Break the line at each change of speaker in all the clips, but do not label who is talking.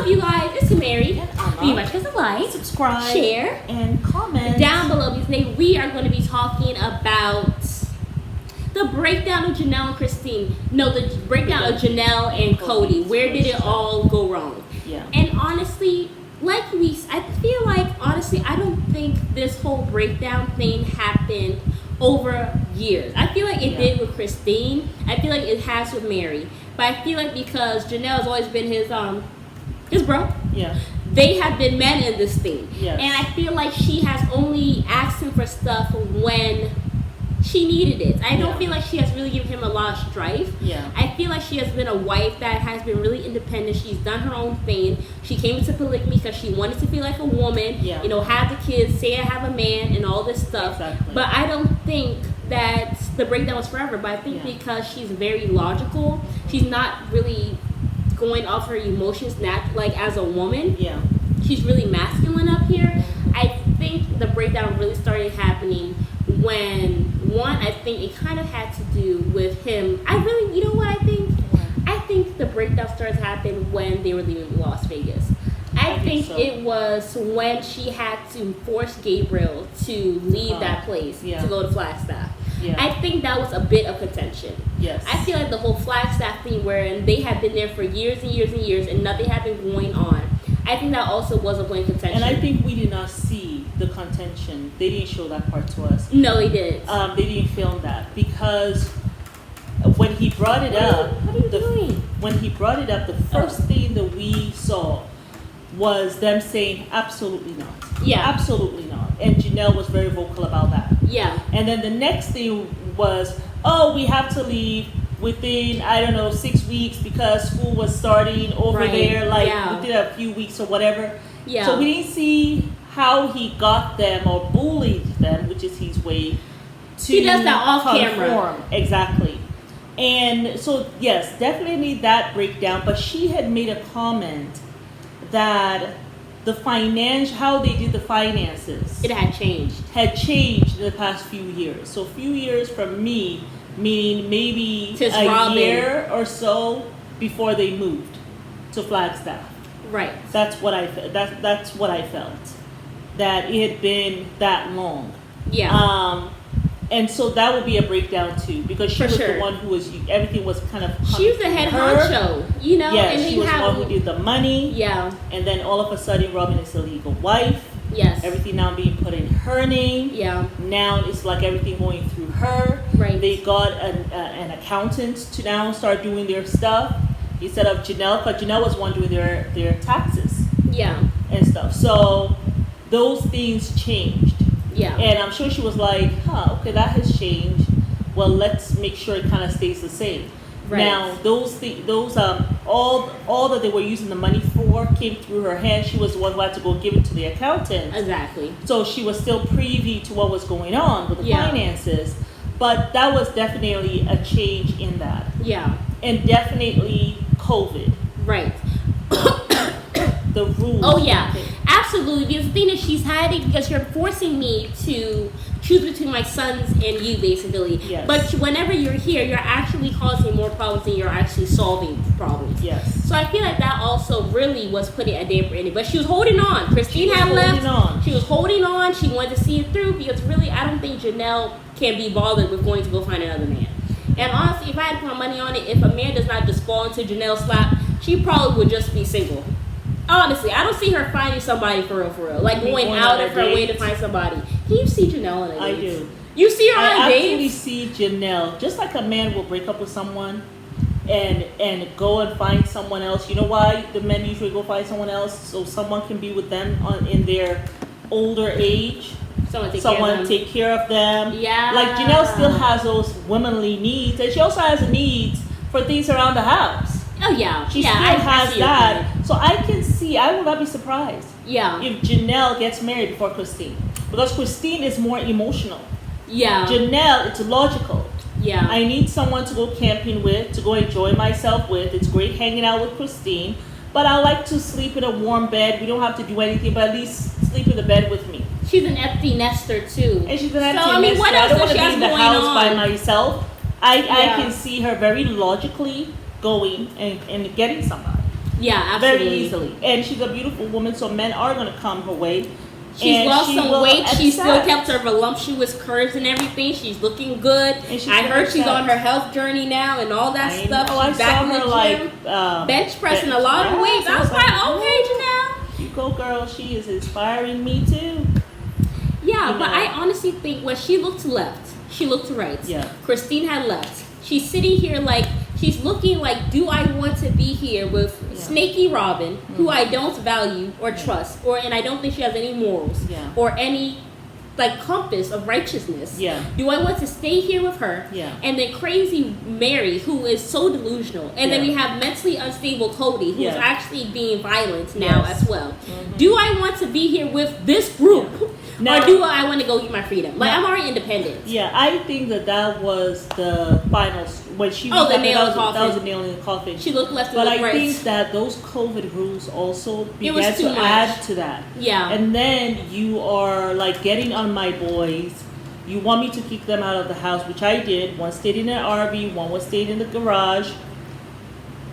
up, you guys? It's Mary.
And Anna.
Be much as a like,
subscribe,
share,
and comment
down below. Because today we are going to be talking about the breakdown of Janelle and Christine. No, the breakdown of Janelle and Kody. Where did it all go wrong?
Yeah.
And honestly, I feel like honestly, I don't think this whole breakdown thing happened over years. I feel like it did with Christine. I feel like it has with Mary. But I feel like because Janelle has always been his bro.
Yeah.
They have been men in this thing.
Yes.
And I feel like she has only asked him for stuff when she needed it. I don't feel like she has really given him a lot of strife.
Yeah.
I feel like she has been a wife that has been really independent. She's done her own thing. She came into polygamy because she wanted to feel like a woman.
Yeah.
You know, have the kids, say I have a man, and all this stuff.
Exactly.
But I don't think that the breakdown was forever. But I think because she's very logical, she's not really going off her emotions like as a woman.
Yeah.
She's really masculine up here. I think the breakdown really started happening when I think it kind of had to do with him. You know what I think? I think the breakdown started happening when they were leaving Las Vegas. I think so. It was when she had to force Gabriel to leave that place to go to Flagstaff. Yeah. I think that was a bit of contention.
Yes.
I feel like the whole Flagstaff thing wherein they had been there for years and years and years and nothing had been going on. I think that also was a point of contention.
And I think we did not see the contention. They didn't show that part to us.
No, they didn't.
They didn't film that because when he brought it up, when he brought it up, the first thing that we saw was them saying absolutely not.
Yeah.
Absolutely not. And Janelle was very vocal about that.
Yeah.
And then the next thing was, we have to leave within, 6 weeks because school was starting over there, within a few weeks or whatever. Yeah. So we didn't see how he got them or bullied them, which is his way to
he does that off camera.
Exactly. And so, yes, definitely that breakdown. But she had made a comment that how they did the finances.
It had changed.
Had changed in the past few years. So a few years from me, meaning maybe a year or so before they moved to Flagstaff.
Right.
That's what I felt. That it had been that long.
Yeah.
And so that would be a breakdown too, because she was the one who everything was kind of.
She was the head honcho, you know.
Yes, and she was the one who did the money.
Yeah.
And then all of a sudden, Robin is a legal wife.
Yes.
Everything now being put in her name.
Yeah.
Now it's like everything going through her.
Right.
They got an accountant to now start doing their stuff instead of Janelle, because Janelle was one doing their taxes.
Yeah.
And stuff. So those things changed.
Yeah.
And I'm sure she was like, okay, that has changed. Well, let's make sure it kind of stays the same. Right. Now, all that they were using the money for came through her hand. She was the one who had to go give it to the accountant.
Exactly.
So she was still privy to what was going on with the finances. But that was definitely a change in that. Yeah. And definitely COVID.
Right.
The rules.
Oh, yeah. Absolutely. Because the thing is, she's had it because you're forcing me to choose between my sons and you, basically.
Yes.
But whenever you're here, you're actually causing more problems than you're actually solving problems.
Yes.
So I feel like that also really was putting a damper in it. But she was holding on. Christine had left. She was holding on. She wanted to see it through because really, I don't think Janelle can be bothered with going to go find another man. And honestly, if I had to put my money on it, if a man does not just fall into Janelle's lap, she probably would just be single. Honestly, I don't see her finding somebody for real. Like going out of her way to find somebody. Can you see Janelle on a date?
I do.
You see her on a date?
I actually see Janelle, just like a man will break up with someone and go and find someone else. You know why the men usually go find someone else? So someone can be with them in their older age. Someone take care of them. Yeah. Like Janelle still has those womanly needs, and she also has the needs for things around the house.
Oh yeah,
she still has that. So I can see. I would not be surprised. Yeah. If Janelle gets married before Christine, because Christine is more emotional. Yeah. Janelle, it's logical. Yeah. I need someone to go camping with, to go enjoy myself with. It's great hanging out with Christine, but I like to sleep in a warm bed. We don't have to do anything, but at least sleep in the bed with me.
She's an empty nester too.
And she's an empty nester. What else I don't want to be in the house by myself. I can see her very logically going and getting somebody.
Yeah, absolutely.
Very easily. And she's a beautiful woman, so men are going to come her way.
She's lost some weight. She still kept her voluptuous curves and everything. She's looking good. I heard she's on her health journey now and all that stuff. She's back in the gym, bench pressing a lot of weights. I was like, okay, Janelle.
You go, girl. She is inspiring me too.
Yeah, but I honestly think when she looked left, she looked right. Yeah. Christine had left. She's sitting here like, she's looking like, do I want to be here with Snaky Robin, who I don't value or trust, and I don't think she has any morals or any like compass of righteousness. Yeah. Do I want to stay here with her? Yeah. And then crazy Mary, who is so delusional, and then we have mentally unstable Kody, who's actually being violent now as well. Mm-hmm. Do I want to be here with this group? Now, or do I want to go get my freedom? Like, I'm already independent.
Yeah, I think that was the final, when she was
the nail in the coffin.
That was the nail in the coffin.
She looked left and
But
looked right.
I think that those COVID rules also began to add to that.
Yeah.
And then you are like getting on my boys. You want me to kick them out of the house, which I did. One stayed in an RV, one stayed in the garage.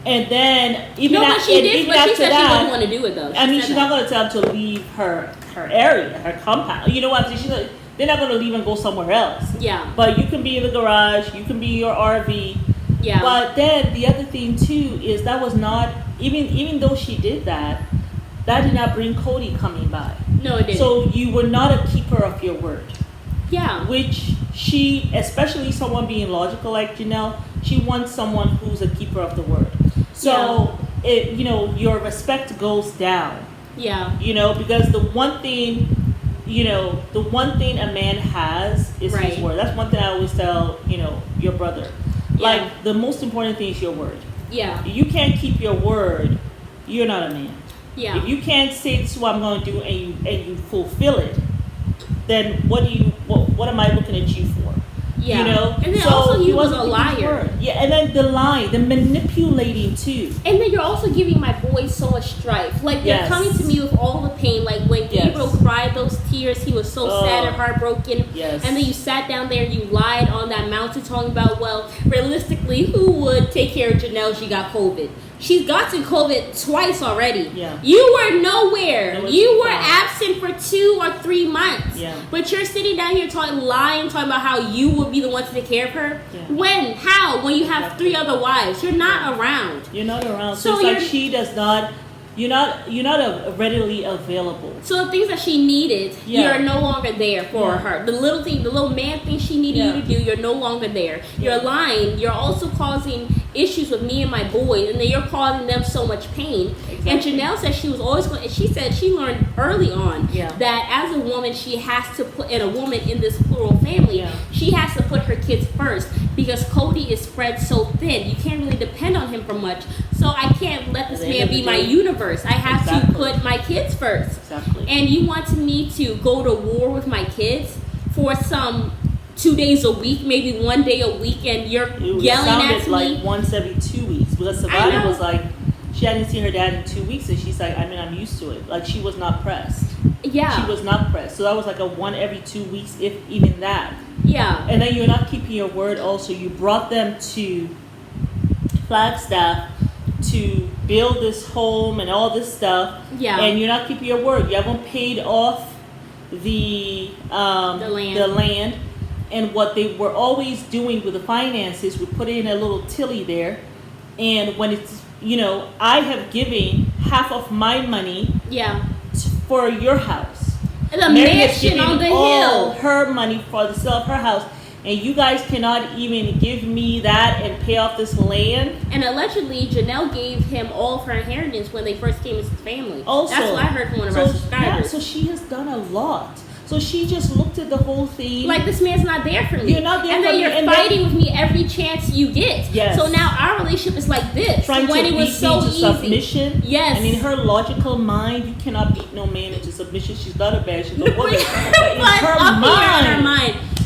And then
she said she wouldn't want to do it though.
She's not going to tell them to leave her area, her compound. You know what I'm saying? They're not going to leave and go somewhere else. Yeah. But you can be in the garage. You can be in your RV. Yeah. But then the other thing too is that was not, even though she did that did not bring Kody coming by.
No, it didn't.
So you were not a keeper of your word.
Yeah.
Which she, especially someone being logical like Janelle, she wants someone who's a keeper of the word. So, your respect goes down. Yeah. Because the one thing a man has is his word. That's one thing I always tell, your brother. Yeah. Like, the most important thing is your word. Yeah. If you can't keep your word, you're not a man. Yeah. If you can't say this is what I'm going to do and you fulfill it, then what am I looking at you for? Yeah.
And then also he was a liar.
Yeah, and then the lying, the manipulating too.
And then you're also giving my boys so much strife. Like, they're coming to me with all the pain. Like, when Gabriel cried those tears, he was so sad and heartbroken. Yes. And then you sat down there and you lied on that mountain talking about, well, realistically, who would take care of Janelle? She got COVID. She's gotten COVID twice already. Yeah. You were nowhere. You were absent for 2 or 3 months. Yeah. But you're sitting down here lying about how you would be the one to take care of her. Yeah. When? How? When you have 3 other wives. You're not around.
You're not around. So it's like she does not... You're not readily available.
So the things that she needed, you're no longer there for her. The little man thing she needed you to do, you're no longer there. You're lying. You're also causing issues with me and my boys, and then you're causing them so much pain. Exactly. And Janelle said she was always going. She said she learned early on that as a woman, she has to put, and a woman in this plural family, she has to put her kids first, because Kody is spread so thin. You can't really depend on him for much. So I can't let this man be my universe. I have to put my kids first. Exactly. And you want me to go to war with my kids for some 2 days a week, maybe 1 day a week, and you're yelling at me?
Like once every 2 weeks, because Savannah was like, she hadn't seen her dad in 2 weeks, and she's like, I'm used to it. Like, she was not pressed. Yeah. She was not pressed. So that was like a 1 every 2 weeks, if even that. Yeah. And then you're not keeping your word also. You brought them to Flagstaff to build this home and all this stuff. Yeah. And you're not keeping your word. You haven't paid off the land. And what they were always doing with the finances, we put in a little tilly there. And when it's, I have given half of my money for your house.
And the mansion on the hill.
Her money for the sale of her house. And you guys cannot even give me that and pay off this land.
And allegedly, Janelle gave him all of her inheritance when they first came into the family. Also, that's what I heard from one of our subscribers.
Yeah, so she has done a lot. So she just looked at the whole thing.
Like, this man's not there for me.
You're not there
and
for
me. And then you're fighting with me every chance you get. Yes. So now our relationship is like this.
Trying when to it was so easy. Submission.
Yes.
And in her logical mind, you cannot beat no man into submission. She's not a man. She's a woman. But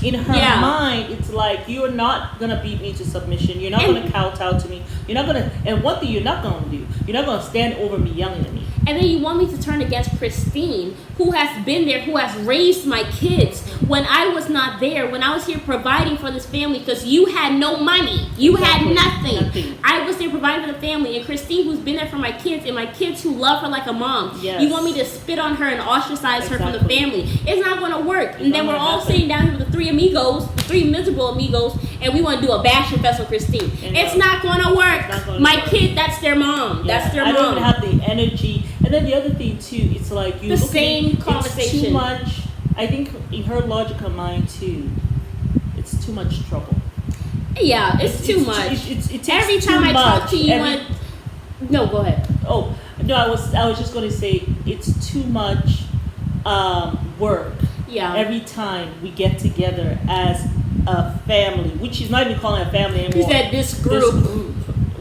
in her mind, it's like, you're not going to beat me to submission. You're not going to kowtow to me. You're not going to... And one thing you're not going to do, you're not going to stand over me yelling at me.
And then you want me to turn against Christine, who has been there, who has raised my kids when I was not there, when I was here providing for this family, because you had no money. You had nothing. I was there providing for the family. And Christine, who's been there for my kids, and my kids who love her like a mom. Yes. You want me to spit on her and ostracize her from the family. It's not going to work. And then we're all sitting down here with the three amigos, the three miserable amigos, and we want to do a bashing fest with Christine. It's not going to work. My kid, that's their mom. Yeah. That's their mom.
I don't even have the energy. And then the other thing too, it's like you
the same conversation.
It's too much. I think in her logical mind too, it's too much trouble.
Yeah, it's too much. It takes every time I talk to you, no, go ahead.
Oh no, I was just going to say it's too much work. Yeah. Every time we get together as a family, which she's not even calling a family anymore.
She said this group.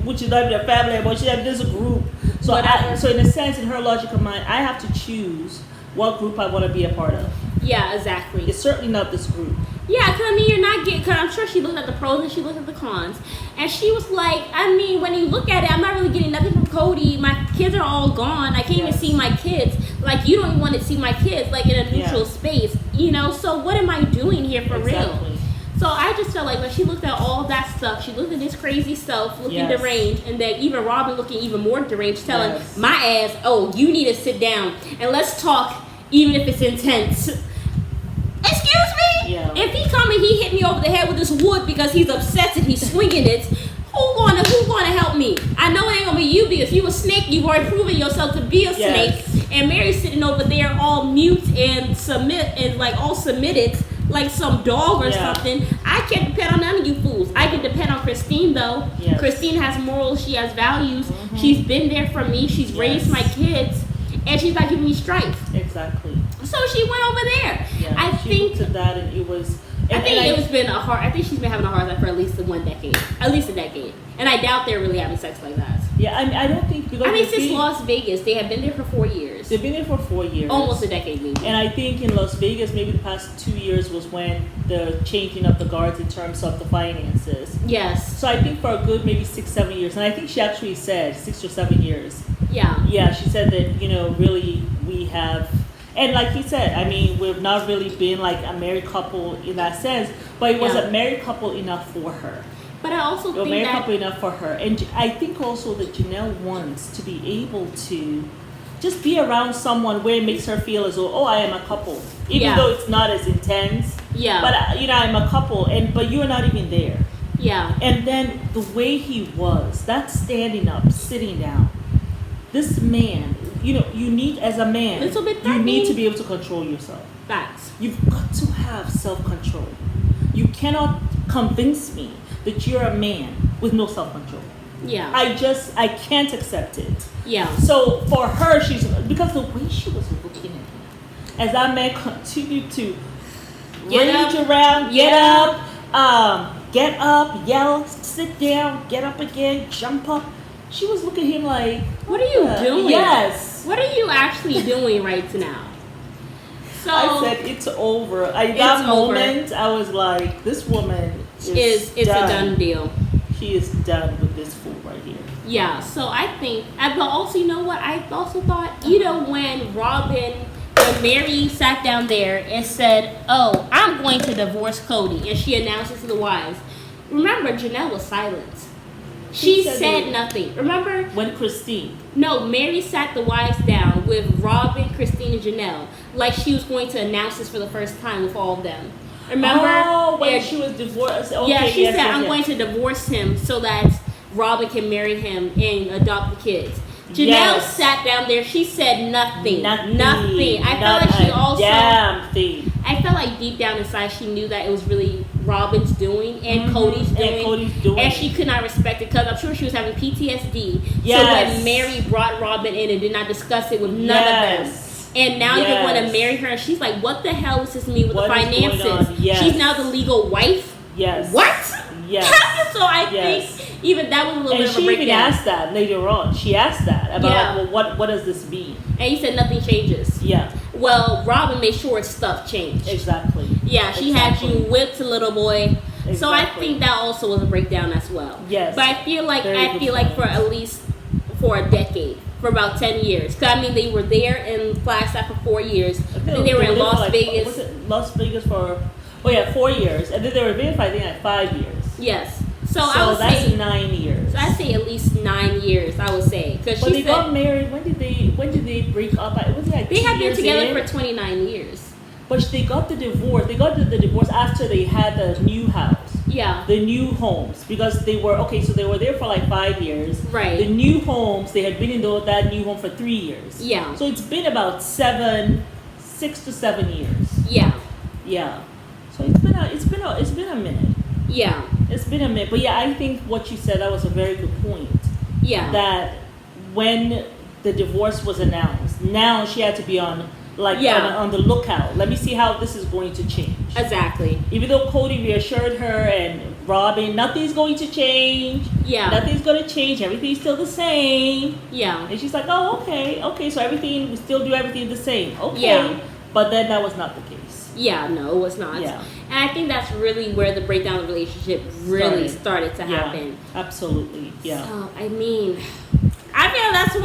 Which is not even a family anymore. She said this group. So so in a sense, in her logical mind, I have to choose what group I want to be a part of.
Yeah, exactly.
It's certainly not this group.
Yeah, because I mean, you're not getting, because I'm sure she looked at the pros and she looked at the cons. And she was like, I mean, when you look at it, I'm not really getting nothing from Kody. My kids are all gone. I can't even see my kids. Like, you don't even want to see my kids, like, in a neutral space. You know, so what am I doing here for real? So I just felt like when she looked at all that stuff, she looked at this crazy stuff, looking deranged, and then even Robin looking even more deranged, telling my ass, oh, you need to sit down and let's talk, even if it's intense. Excuse me? Yeah. If he come and he hit me over the head with this wood because he's upset and he's swinging it, who gonna help me? I know it ain't gonna be you, because you a snake. You've already proven yourself to be a snake. And Mary's sitting over there all mute and all submitted like some dog or something. I can't depend on none of you fools. I can depend on Christine though. Yes. Christine has morals. She has values. Mm-hmm. She's been there for me. She's raised my kids. And she's not giving me strife.
Exactly.
So she went over there.
Yeah, I think to that, and it was.
I think she's been having a hard life for at least a decade. And I doubt they're really having sex like that.
Yeah, I don't think because
since Las Vegas, they have been there for 4 years.
They've been there for 4 years.
Almost a decade, maybe.
And I think in Las Vegas, maybe the past 2 years was when the changing of the guards in terms of the finances.
Yes.
So I think for a good maybe 6-7 years, and I think she actually said 6 or 7 years.
Yeah.
Yeah, she said that, really we have, and like he said, I mean, we've not really been like a married couple in that sense, but it was a married couple enough for her.
But I also think
married couple enough for her. And I think also that Janelle wants to be able to just be around someone where it makes her feel as though, I am a couple. Even though it's not as intense. Yeah. But, I'm a couple, but you're not even there.
Yeah.
And then the way he was, that standing up, sitting down. This man, you need, as a man, you need to be able to control yourself.
Facts.
You've got to have self-control. You cannot convince me that you're a man with no self-control.
Yeah.
I can't accept it.
Yeah.
So for her, because the way she was looking at him, as that man continued to rage around, get up, yell, sit down, get up again, jump up. She was looking at him like,
what are you doing?
Yes.
What are you actually doing right now? So
I said, it's over. That moment, I was like, this woman is
a done deal.
She is done with this fool right here.
Yeah, so I think, but also, you know what? I also thought, when Mary sat down there and said, oh, I'm going to divorce Kody, and she announced it to the wives. Remember, Janelle was silent. She said nothing. Remember?
When Christine.
No, Mary sat the wives down with Robin, Christine, and Janelle. Like she was going to announce this for the first time with all of them. Remember?
Oh, when she was divorced. Okay,
yeah, she said, I'm going to divorce him so that Robin can marry him and adopt the kids. Janelle sat down there. She said nothing. I felt like she also.
Damn thing.
I felt like deep down inside she knew that it was really Robin's doing and Kody's doing. And she could not respect it because I'm sure she was having PTSD. Yes. So when Mary brought Robin in and did not discuss it with none of them. And now you want to marry her. And she's like, what the hell does this mean with the finances? Yes. She's now the legal wife?
Yes.
What?
Yes.
So I think even that was a little bit of a breakdown.
And she even asked that later on. She asked that about what does this mean?
And he said nothing changes.
Yeah.
Well, Robin made sure stuff changed.
Exactly.
Yeah, she had you whipped, little boy. Exactly. So I think that also was a breakdown as well.
Yes.
But I feel like for at least for a decade, for about 10 years. Because, I mean, they were there in Flagstaff for 4 years. Then they were in Las Vegas.
Was it Las Vegas for, 4 years. And then they were in Vegas for, I think, like 5 years.
Yes. So
that's 9 years.
So I'd say at least 9 years, I would say.
But they got married. When did they break up? Was it like
they have been together for 29 years.
But they got the divorce. They got the divorce after they had the new house.
Yeah.
The new homes. Because they were, so they were there for like 5 years.
Right.
The new homes, they had been in that new home for 3 years.
Yeah.
So it's been about 6 to 7 years.
Yeah.
Yeah. So it's been a minute.
Yeah.
It's been a minute. But yeah, I think what you said, that was a very good point.
Yeah.
That when the divorce was announced, now she had to be on the lookout. Let me see how this is going to change.
Exactly.
Even though Kody reassured her and Robin, nothing's going to change.
Yeah.
Nothing's going to change. Everything's still the same.
Yeah.
And she's like, oh, okay. So we still do everything the same. Okay.
Yeah.
But then that was not the case.
Yeah, no, it was not.
Yeah.
And I think that's really where the breakdown of the relationship really started to happen.
Absolutely. Yeah.
So, I mean, I feel that's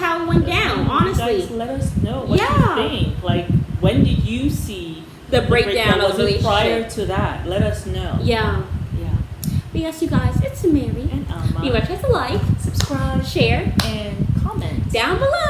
how it went down, honestly.
You guys let us know what you think. Like, when did you see
the breakdown of the relationship?
Prior to that, let us know.
Yeah.
Yeah.
But yes, you guys, it's Mary.
And Alma.
You guys have to like,
subscribe,
share,
and comment
down below.